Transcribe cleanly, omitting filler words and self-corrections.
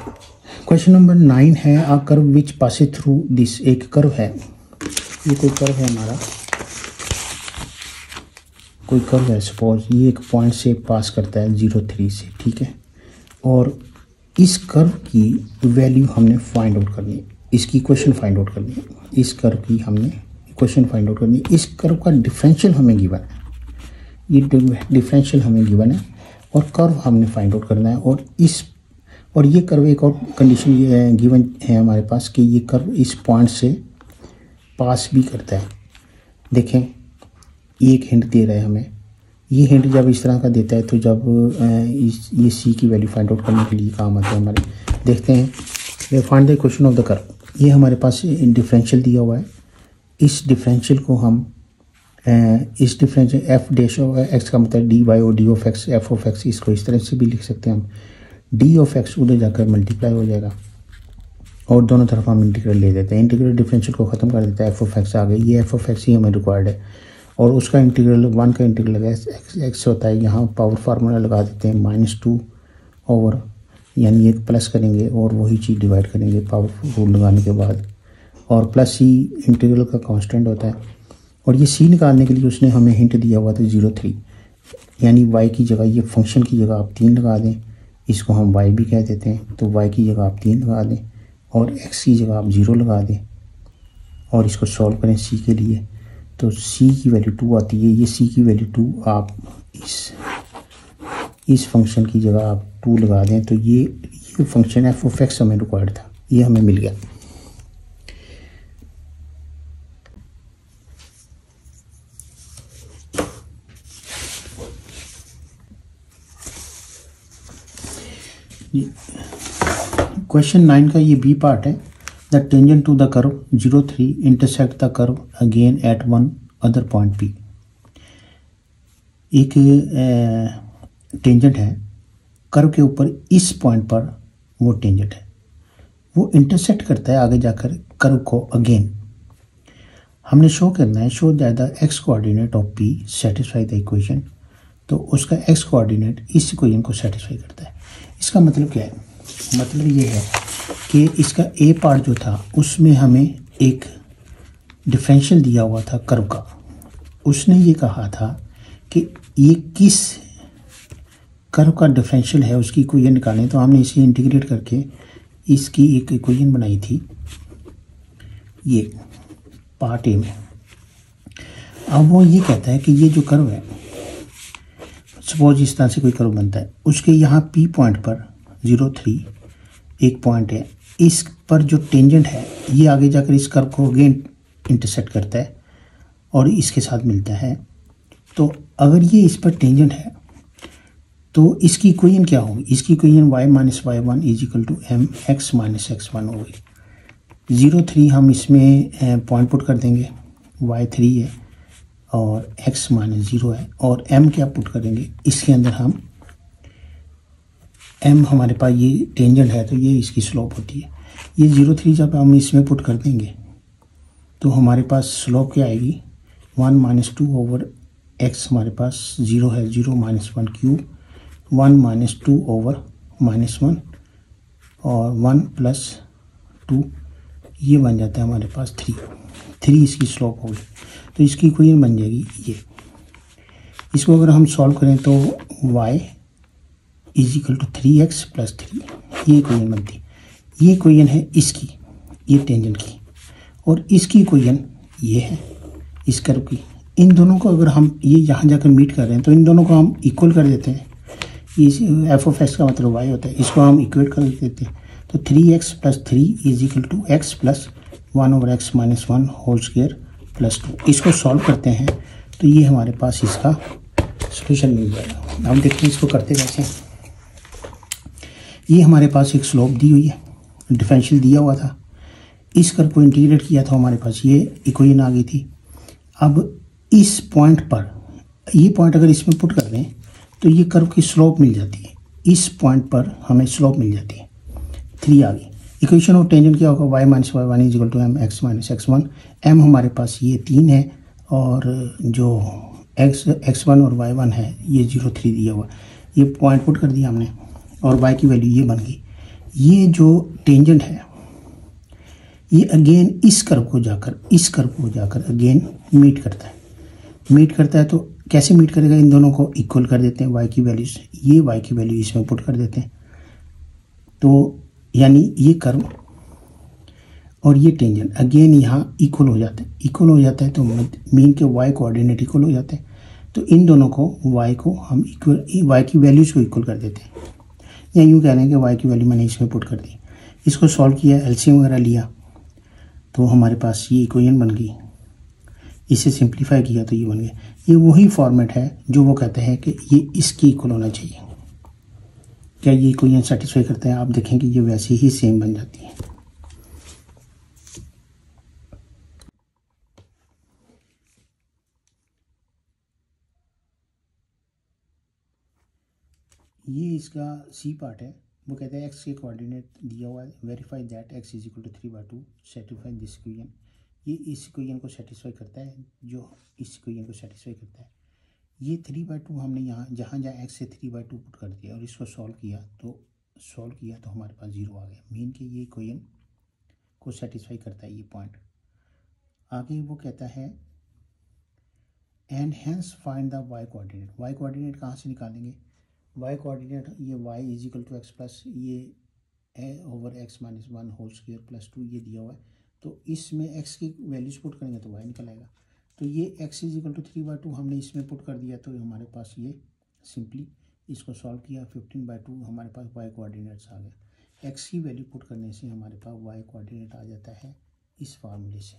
Question number 9 है a curve which passes through this. एक curve है, ये कोई कर्व है हमारा, कोई कर्व है सपोज ये एक पॉइंट से पास करता है 0,3 से, ठीक है। और इस कर्व की वैल्यू हमने फाइंड आउट करनी है, इसकी इक्वेशन फाइंड आउट करनी है, इस कर्व की हमने इक्वेशन फाइंड आउट करनी है। इस कर्व का डिफरेंशियल हमें गिवन है, ये डिफरेंशियल हमें गिवन है और कर्व हमने फाइंड आउट करना है। और ये कर्व एक और कंडीशन ये गिवन है हमारे पास कि ये कर्व इस पॉइंट से पास भी करता है। देखें ये एक हिंट दे रहा है हमें, ये हिंट जब इस तरह का देता है तो जब ये सी की वैल्यू फाइंड आउट करने के लिए काम आता है हमारे। देखते हैं find the equation of the curve. ये हमारे पास डिफरेंशियल दिया हुआ है, इस डिफरेंशियल को हम इस differential F dash of x का मतलब डी वाई और D of x F of x, इसको इस तरह से भी लिख सकते हैं हम। डी ऑफ एक्स उधर जाकर मल्टीप्लाई हो जाएगा और दोनों तरफ हम इंटीग्रल ले देते हैं, इंटीग्रल डिफरेंशियल को ख़त्म कर देता है, एफ ऑफ एक्स आ गई। ये एफ ऑफ एक्स ही हमें रिक्वायर्ड है और उसका इंटीग्रल 1 का इंटीग्रल एक्स होता है, यहाँ पावर फार्मूला लगा देते हैं -2 ओवर, यानी ये प्लस करेंगे और वही चीज़ डिवाइड करेंगे पावर रूल लगाने के बाद, और प्लस सी इंटीग्रल का कांस्टेंट होता है। और ये सी निकालने के लिए उसने हमें हिंट दिया हुआ था 0,3, यानी वाई की जगह ये फंक्शन की जगह आप 3 लगा दें, इसको हम वाई भी कह देते हैं, तो वाई की जगह आप 3 लगा दें और एक्स की जगह आप 0 लगा दें और इसको सॉल्व करें सी के लिए, तो c की वैल्यू 2 आती है। ये c की वैल्यू 2 आप इस फंक्शन की जगह आप 2 लगा दें तो ये फंक्शन एफ ऑफ एक्स हमें रिक्वायर्ड था, ये हमें मिल गया। क्वेश्चन 9 का ये बी पार्ट है। The tangent to the curve 0,3 intersect the curve again at one other point P. एक टेंजेंट है कर्व के ऊपर, इस पॉइंट पर वो टेंजेंट है, वो इंटरसेक्ट करता है आगे जाकर कर्व को अगेन। हमने शो करना है, show that the x coordinate of P satisfy the equation, तो उसका एक्स कोऑर्डिनेट इस इक्वेशन को सेटिस्फाई करता है। इसका मतलब क्या है? मतलब ये है कि इसका ए पार्ट जो था उसमें हमें एक डिफरेंशियल दिया हुआ था कर्व का, उसने ये कहा था कि ये किस कर्व का डिफरेंशियल है उसकी इक्वेशन निकालें, तो हमने इसे इंटीग्रेट करके इसकी एक इक्वेशन बनाई थी ये पार्ट ए में। अब वो ये कहता है कि ये जो कर्व है, सपोज इस तरह से कोई कर्व बनता है, उसके यहाँ पी पॉइंट पर 0,3 एक पॉइंट है, इस पर जो टेंजेंट है ये आगे जाकर इस कर्व को अगेन इंटरसेक्ट करता है और इसके साथ मिलता है। तो अगर ये इस पर टेंजेंट है तो इसकी इक्वेशन क्या होगी? इसकी equation y - y1 = mx - x1 होगी। 0,3 हम इसमें पॉइंट पुट कर देंगे, y3 है और x - 0 है, और m क्या पुट करेंगे इसके अंदर, हम m हमारे पास ये टेंजेंट है तो ये इसकी स्लोप होती है। ये 0,3 जब हम इसमें पुट कर देंगे तो हमारे पास स्लोप क्या आएगी? 1 - 2 ओवर x, हमारे पास 0 है, 0 - 1 क्यूब, 1 - 2 ओवर -1 और 1 + 2, ये बन जाता है हमारे पास 3 इसकी स्लोप होगी। तो इसकी इक्वेशन बन जाएगी ये। इसको अगर हम सॉल्व करें तो y = 3x + 3, ये इक्वेशन बनती। ये इक्वेशन है इसकी, ये टेंजेंट की, और इसकी इक्वेशन ये है इस कर्व की। इन दोनों को अगर हम ये यहाँ जाकर मीट कर रहे हैं तो इन दोनों को हम इक्वल कर देते हैं। इस एफ ऑफ एक्स का मतलब y होता है, इसको हम इक्वेट कर देते हैं। तो 3x + 3 = x + 1/x - 1 whole square + 2। इसको सॉल्व करते हैं तो ये हमारे पास इसका सॉल्यूशन मिल जाएगा। हम देखते हैं इसको करते कैसे। ये हमारे पास एक स्लोप दी हुई है, डिफरेंशियल दिया हुआ था, इस कर्व को इंटीग्रेट किया था, हमारे पास ये इक्वेशन आ गई थी। अब इस पॉइंट पर, ये पॉइंट अगर इसमें पुट कर दें तो ये कर्व की स्लोप मिल जाती है, इस पॉइंट पर हमें स्लोप मिल जाती है, 3 आ गई। इक्वेशन ऑफ टेंजेंट क्या होगा? y - y1 = mx - x1। m हमारे पास ये 3 है और जो x1 और y1 है ये 0,3 दिया हुआ, ये पॉइंट पुट कर दिया हमने और y की वैल्यू ये बन गई। ये जो टेंजेंट है ये अगेन इस कर्व को जाकर अगेन मीट करता है। तो कैसे मीट करेगा, इन दोनों को इक्वल कर देते हैं, y की वैल्यूज, ये y की वैल्यू इसमें पुट कर देते हैं। तो यानी ये कर्व और ये टेंजेंट अगेन यहाँ इक्वल हो जाता है तो मीन के y कोऑर्डिनेट इक्वल हो जाते हैं। तो इन दोनों को y को हम इक्वल, y की वैल्यूज को इक्वल कर देते हैं, या यूँ कह रहे हैं कि y की वैल्यू मैंने इसमें पुट कर दी। इसको सॉल्व किया, एलसीएम वगैरह लिया तो हमारे पास ये इक्वेशन बन गई। इसे सिंप्लीफाई किया तो ये बन गया। ये वही फॉर्मेट है जो वो कहते हैं कि ये इसकी इक्वल होना चाहिए। क्या ये इक्वेशन सेटिस्फाई करता है? आप देखें कि ये वैसे ही सेम बन जाती है। ये इसका सी पार्ट है। वो कहते हैं एक्स के कोऑर्डिनेट दिया हुआ है, verify that X is equal to 3/2, satisfy this equation. ये इस इक्वेशन को सेटिस्फाई करता है, जो इस इक्वेशन को सेटिस्फाई करता है। ये 3/2 हमने यहाँ जहाँ एक्स से 3/2 पुट कर दिया और इसको सॉल्व किया तो हमारे पास 0 आ गया। मीन के ये इक्वेशन को सेटिस्फाई करता है ये पॉइंट। आगे वो कहता है and hence find the Y coordinate. Y coordinate कहाँ से निकालेंगे? वाई कोऑर्डिनेट ये y is equal to X plus ये a/x - 1 होल स्क्वायर प्लस 2 ये दिया हुआ है। तो इसमें x की वैल्यूज पुट करेंगे तो y निकल आएगा। तो ये x इज इक्वल टू 3/2 हमने इसमें पुट कर दिया तो हमारे पास ये सिंपली इसको सॉल्व किया, 15/2 हमारे पास y कोऑर्डिनेट्स आ गया। x की वैल्यू पुट करने से हमारे पास y कोऑर्डिनेट आ जाता है इस फार्मूले से।